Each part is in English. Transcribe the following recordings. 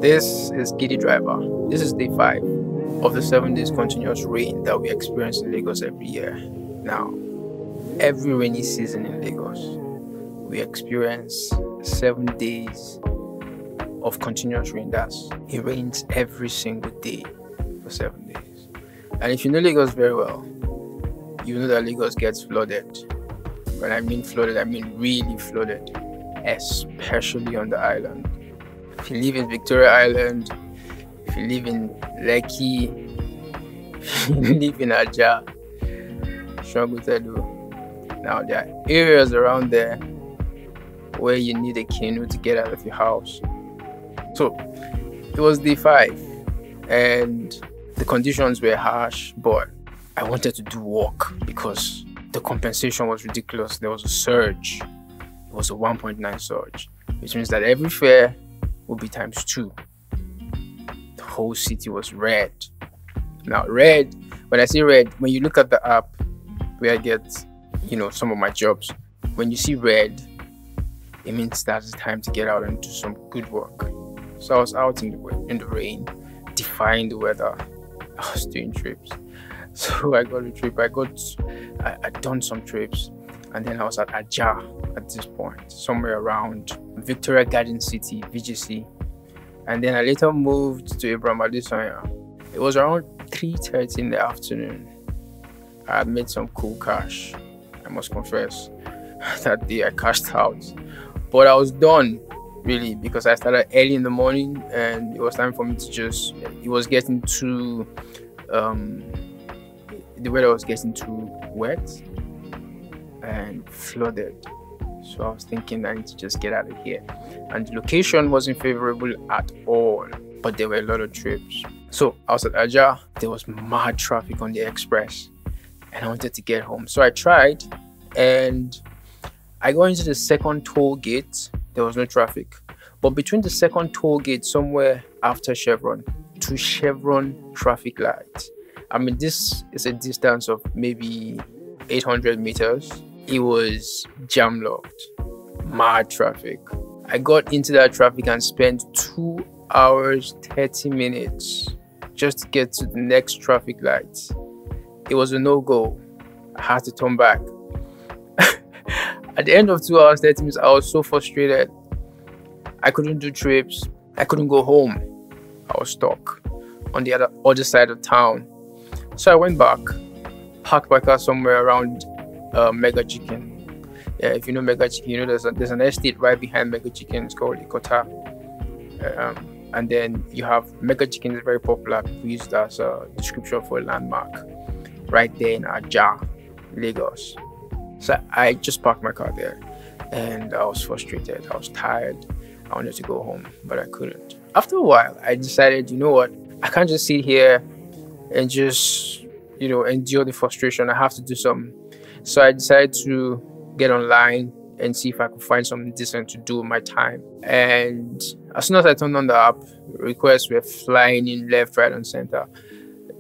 This is Gidi Driver. This is day 5 of the 7 days continuous rain that we experience in Lagos every year. Now, every rainy season in Lagos, we experience 7 days of continuous rain. It rains every single day for 7 days. And if you know Lagos very well, you know that Lagos gets flooded. When I mean flooded, I mean really flooded, especially on the island. If you live in Victoria Island, if you live in Lekki, if you live in Aja, Shogutelu, now there are areas around there where you need a canoe to get out of your house. So it was day 5 and the conditions were harsh, but I wanted to do work because the compensation was ridiculous. There was a surge. It was a 1.9 surge, which means that every fare would be times 2. The whole city was red. Now, red, when I say red, when you look at the app where I get, some of my jobs, when you see red, it means that's the time to get out and do some good work. So I was out in the rain, defying the weather. I was doing trips. So I got a trip. I'd done some trips, and then I was at Aja at this point, somewhere around Victoria Garden City, VGC. And then I later moved to Abraham Adesanya. It was around 3:30 in the afternoon. I had made some cool cash, I must confess. That day I cashed out. But I was done, really, because I started early in the morning and it was time for me to it was getting too, the weather was getting too wet and flooded. So I was thinking I need to just get out of here. And the location wasn't favorable at all, but there were a lot of trips. So I was at Aja. There was mad traffic on the express and I wanted to get home. So I tried and I got into the second toll gate. There was no traffic. But between the second toll gate, somewhere after Chevron, to Chevron traffic lights, I mean, this is a distance of maybe 800 meters. It was jam locked, mad traffic. I got into that traffic and spent 2 hours, 30 minutes just to get to the next traffic light. It was a no-go. I had to turn back. At the end of 2 hours, 30 minutes, I was so frustrated. I couldn't do trips. I couldn't go home. I was stuck on the other side of town. So I went back, parked my car somewhere around Mega Chicken. Yeah, if you know Mega Chicken, there's an estate right behind Mega Chicken. It's called Ikota. And then you have Mega Chicken is very popular. We use it as a description for a landmark right there in Aja, Lagos. So I just parked my car there and I was frustrated. I was tired. I wanted to go home, but I couldn't. After a while, I decided, you know what? I can't just sit here and just, endure the frustration. I have to do something. So I decided to get online and see if I could find something decent to do with my time. And as soon as I turned on the app, requests were flying in left, right, and center.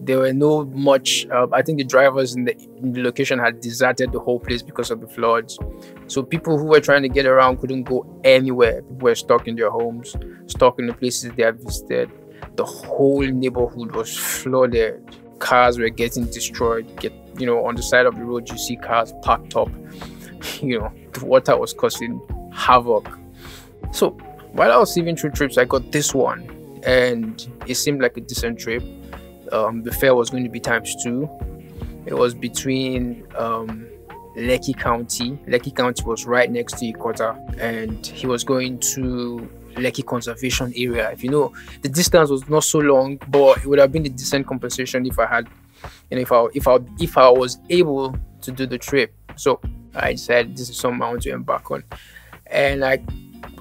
There were no much, I think the drivers in the location had deserted the whole place because of the floods. So people who were trying to get around couldn't go anywhere. People were stuck in their homes, stuck in the places they had visited. The whole neighborhood was flooded. Cars were getting destroyed. On the side of the road, you see cars parked up. The water was causing havoc. So while I was saving through trips, I got this one and it seemed like a decent trip. The fare was going to be times 2. It was between Lekki County. Lekki County was right next to Ikota, and he was going to Lekki Conservation Area. If you know, the distance was not so long, but it would have been a decent compensation if I had, if I was able to do the trip. So I decided this is something I want to embark on, and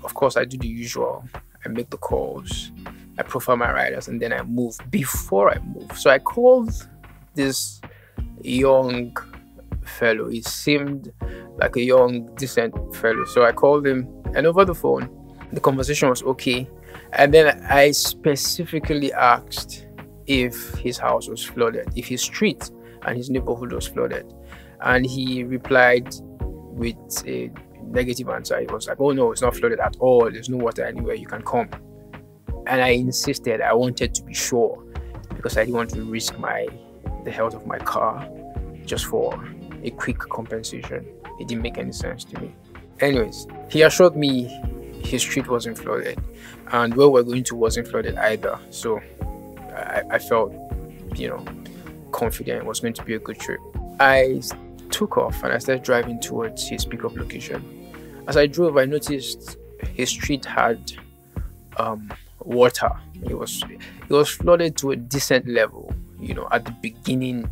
of course, I do the usual. I make the calls, I profile my riders, and then I move. Before I move, so I called this young fellow. He seemed like a young, decent fellow. So I called him, and over the phone, the conversation was okay. And then I specifically asked if his house was flooded, if his street and his neighborhood was flooded. And he replied with a negative answer. He was like, oh no, it's not flooded at all. There's no water anywhere. You can come. And I insisted. I wanted to be sure because I didn't want to risk the health of my car just for a quick compensation. It didn't make any sense to me. Anyways, he assured me his street wasn't flooded and where we're going to wasn't flooded either. So I felt, confident it was going to be a good trip. I took off and I started driving towards his pickup location. As I drove, I noticed his street had water. It was flooded to a decent level, at the beginning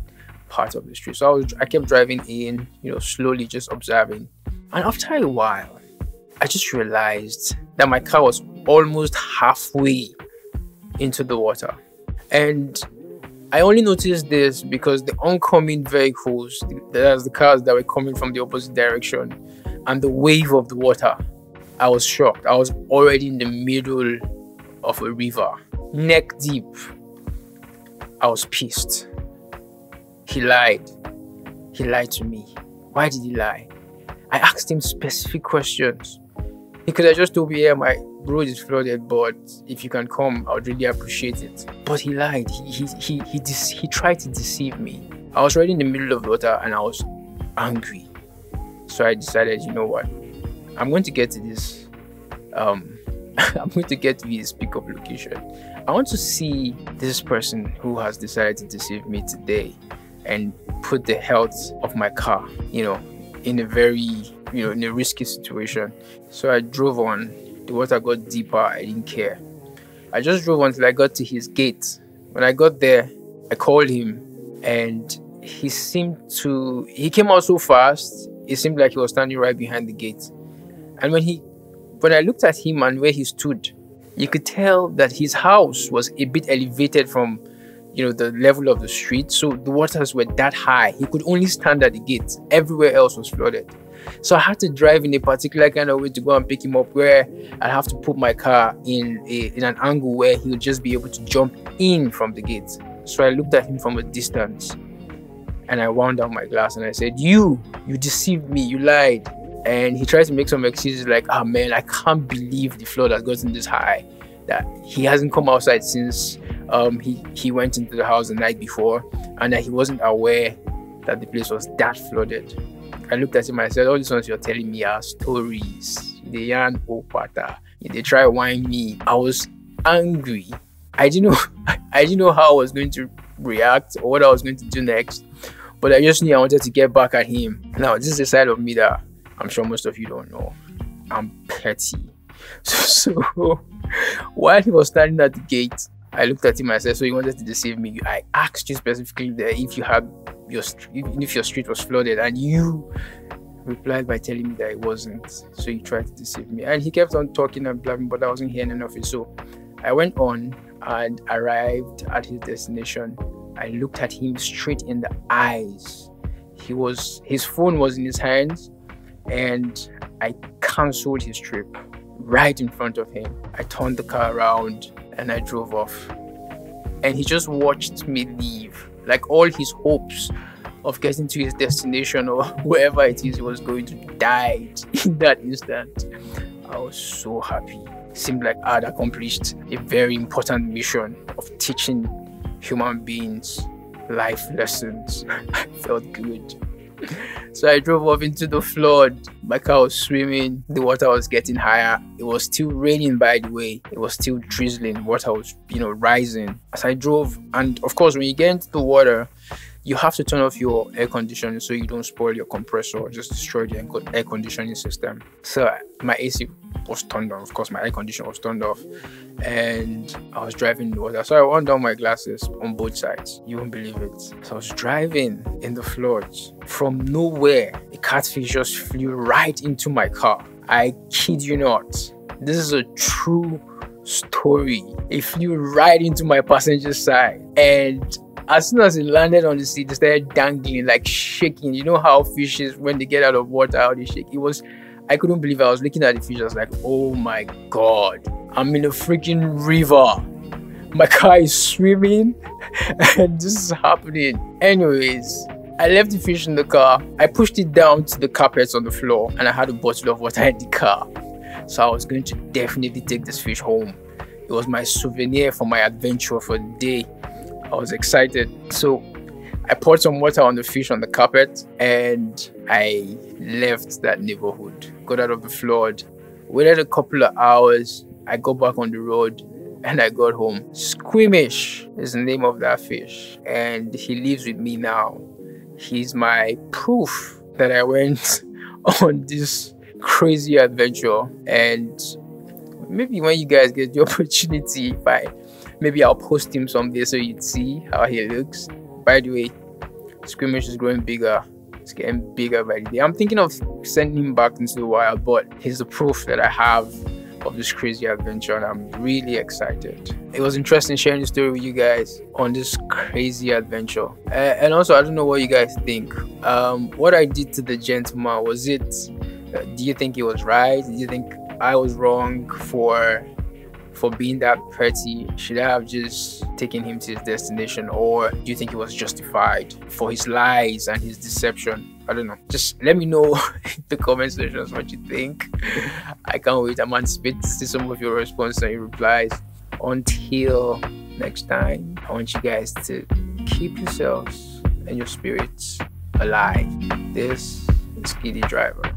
part of the street. So I kept driving in, slowly just observing. And after a while, I just realized that my car was almost halfway into the water. And I only noticed this because the oncoming vehicles, that's the cars that were coming from the opposite direction, and the wave of the water, I was shocked. I was already in the middle of a river, neck deep. I was pissed. He lied. He lied to me. Why did he lie? I asked him specific questions. He could have just told me, yeah, my road is flooded, but if you can come, I would really appreciate it. But he lied. He tried to deceive me. I was already in the middle of the water and I was angry. So I decided, you know what? I'm going to get to this. I'm going to get to his pickup location. I want to see this person who has decided to deceive me today and put the health of my car, in a very, in a risky situation. So I drove on. The water got deeper. I didn't care. I just drove until I got to his gate. When I got there, I called him and he came out so fast. It seemed like he was standing right behind the gate. And when I looked at him and where he stood, you could tell that his house was a bit elevated from, the level of the street. So the waters were that high. He could only stand at the gate. Everywhere else was flooded. So I had to drive in a particular kind of way to go and pick him up, where I'd have to put my car in an angle where he would just be able to jump in from the gate. So I looked at him from a distance and I wound down my glass and I said, you deceived me, you lied. And he tried to make some excuses like, man, I can't believe the flood has gotten this high, that he hasn't come outside since he went into the house the night before, and that he wasn't aware that the place was that flooded. I looked at him and I said, all these ones you're telling me are stories. They yarn opata. They try to whine me. I was angry. I didn't know how I was going to react or what I was going to do next, but I just knew I wanted to get back at him. Now, this is a side of me that I'm sure most of you don't know. I'm petty. So while he was standing at the gate, I looked at him and I said, so you wanted to deceive me? I asked you specifically that if your street was flooded, and you replied by telling me that it wasn't. So you tried to deceive me. And he kept on talking and blabbing, but I wasn't hearing enough of it. So I went on and arrived at his destination. I looked at him straight in the eyes. His phone was in his hands, and I cancelled his trip right in front of him. I turned the car around and I drove off. And he just watched me leave. Like all his hopes of getting to his destination or wherever it is he was going to died in that instant. I was so happy. It seemed like I had accomplished a very important mission of teaching human beings life lessons. I felt good. So I drove off into the flood. My car was swimming. The water was getting higher. It was still raining, by the way. It was still drizzling. Water was, rising. As I drove, and of course, when you get into the water, you have to turn off your air conditioning so you don't spoil your compressor or just destroy the air conditioning system. So my AC was turned on. Of course, my air conditioner was turned off, and I was driving in the water. So I wound down my glasses on both sides. You won't believe it. So I was driving in the floods. From nowhere, a catfish just flew right into my car. I kid you not. This is a true story. It flew right into my passenger side, and as soon as it landed on the seat, it started dangling, like shaking. You know how fishes, when they get out of water, how they shake? I couldn't believe it. I was looking at the fish. I was like, oh my God, I'm in a freaking river. My car is swimming and this is happening. Anyways, I left the fish in the car. I pushed it down to the carpets on the floor, and I had a bottle of water in the car. So I was going to definitely take this fish home It was my souvenir for my adventure for the day. I was excited. So I poured some water on the fish on the carpet and I left that neighborhood. Got out of the flood, waited a couple of hours. I got back on the road and I got home. Squimish is the name of that fish, and he lives with me now. He's my proof that I went on this crazy adventure. And maybe when you guys get the opportunity, maybe I'll post him someday so you'd see how he looks. By the way, Squimish is growing bigger. It's getting bigger by the day. I'm thinking of sending him back into the wild, but he's the proof that I have of this crazy adventure, and I'm really excited. It was interesting sharing the story with you guys on this crazy adventure. And also, I don't know what you guys think. What I did to the gentleman, was it, do you think it was right? Do you think I was wrong for being that petty? Should I have just taken him to his destination, or do you think it was justified for his lies and his deception? I don't know. Just let me know in the comment sections what you think. I can't wait. I'm anticipating to see some of your responses and your replies. Until next time, I want you guys to keep yourselves and your spirits alive. This is Gidi Driver.